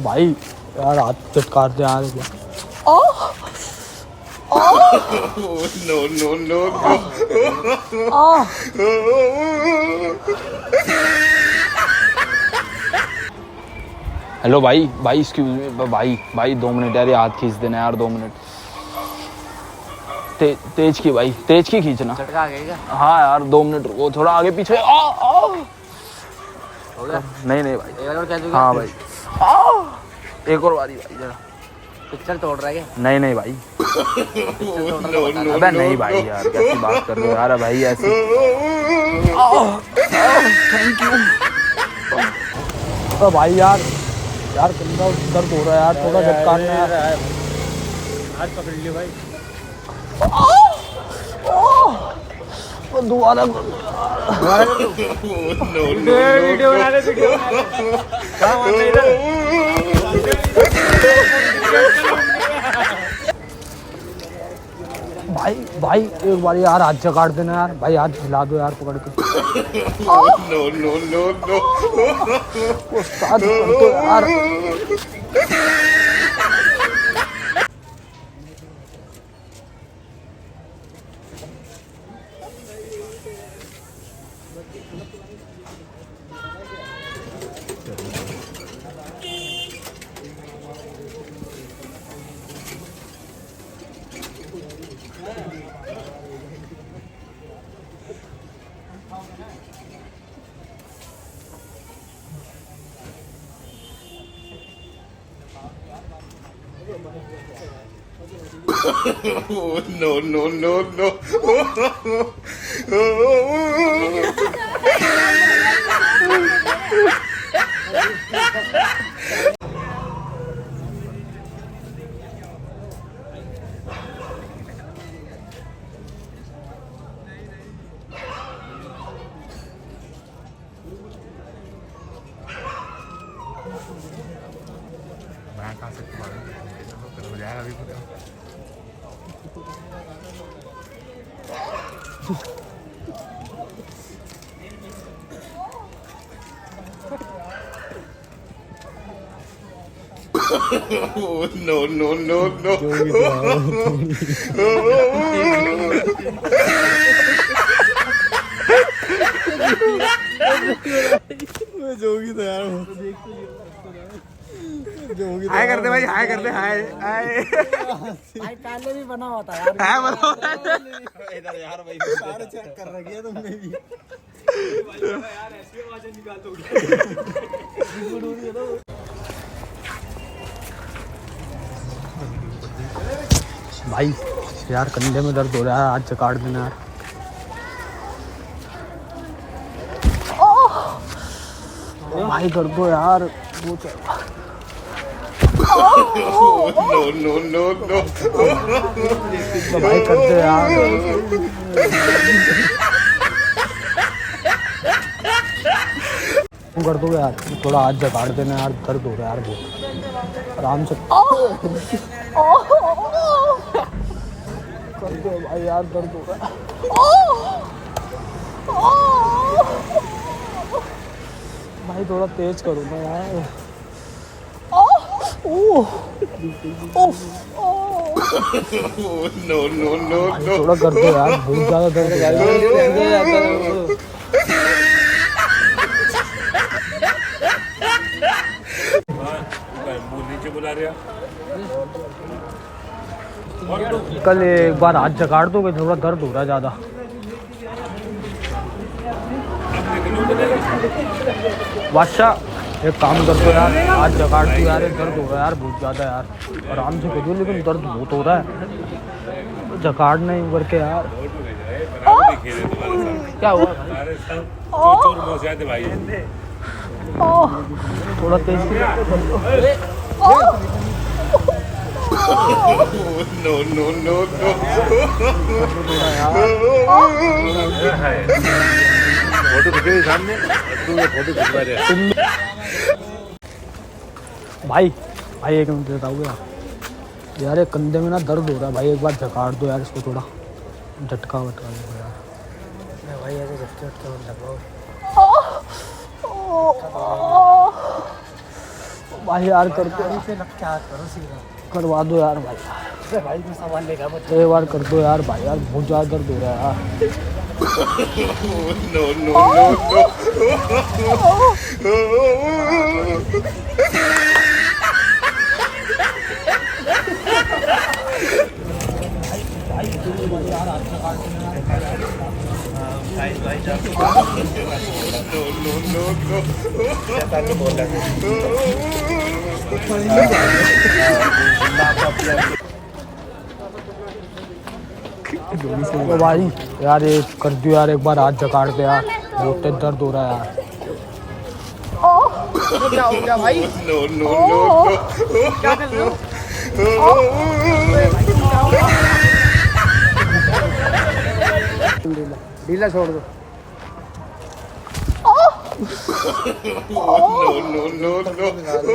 भाई यार हाथ चटकार दे यार। No, no, no, no. Hello भाई भाई एक्सक्यूज मी भाई भाई 2 मिनट यार, ये हाथ खींच देना यार 2 मिनट। तेज की भाई, तेज की खींचना। झटका आ गया क्या? हाँ यार 2 मिनट रुको, थोड़ा आगे पीछे। हो गया? नहीं नहीं भाई। एक और क्या चुका? हाँ भाई एक और बारी भाई जरा। पिक्चर तोड़ रहा है क्या? नहीं नहीं भाई। पिक्चर तोड़ रहा है तो बता। अबे नहीं भाई यार, कैसी बात कर रहे हो यार भाई ऐसी। Thank you. तो भाई यार यार कंधा दर्द हो रहा है यार, थोड़ा झटका यार। हाथ पकड़ लियो भाई। दोबारा No, no, वीडियो बना रहे, वीडियो बना रहे। कहाँ मारना इधर? भाई भाई एक बार यार हाथ जगाड़ देना यार भाई, हाथ हिला दो यार पकड़ के। no, no, no, no. उस्ताद कर दो यार। No, no, no, no. मैं कहाँ से तुम्हारा हो जाएगा अभी पूरा। No, no, no, no. जोगी तो यार हाय कर दे भाई, हाय कर दे, हाय हाय भाई पहले भी बना हुआ था यार। हाय बना इधर यार भाई सारे चेक कर रखी है तुमने भी। यार ऐसी आवाजें निकाल दोगे। भाई यार कंधे में दर्द हो रहा है, हाथ जगाड़ देना यार। भाई कर दो यार वो No, no, no, no. तो भाई कर दो यार। तुम कर दो यार, थोड़ा हाथ जगाड़ देना यार, दर्द हो रहा है यार बहुत, आराम से कर दो भाई यार, दर्द हो रहा है। भाई थोड़ा तेज करो ना यार। No, no, no, भाई no. थोड़ा कर दो यार, बहुत ज्यादा दर्द हो रहा है। नीचे बुला रहा। कल एक बार हाथ जगाड़ दोगे, थोड़ा दर्द हो रहा है ज्यादा। बादशाह एक काम कर दो यार, हाथ जगाड़ दो यार, दर्द हो रहा है यार बहुत ज्यादा यार, आराम से करिए लेकिन दर्द बहुत हो रहा है, जगाड़ नहीं करके यार। क्या हुआ भाई? थोड़ा तेज No, no, no, no. Photo खींचे सामने, तू फोटो खिंचवा रहे। भाई भाई एक मिनट बताओगे यार, यार ये कंधे में ना दर्द हो रहा है भाई, एक बार जगाड़ दो यार इसको, थोड़ा झटका वटका दो यार। भाई ऐसे झटके वटके मत लगाओ। भाई यार कर दो, क्या करो सीधा करवा दो यार भाई। भाई को सामान लेगा मत एक बार कर दो यार भाई, यार बहुत ज़्यादा दर्द हो रहा है यार। No, no, no, no. तो भाई यार ये कर दो यार, एक बार हाथ जकाड़ दे यार, बहुत तेज दर्द हो रहा है यार। क्या हो गया भाई No, no, no, क्या कर रहे हो ढीला छोड़ दो। no, no, no, no.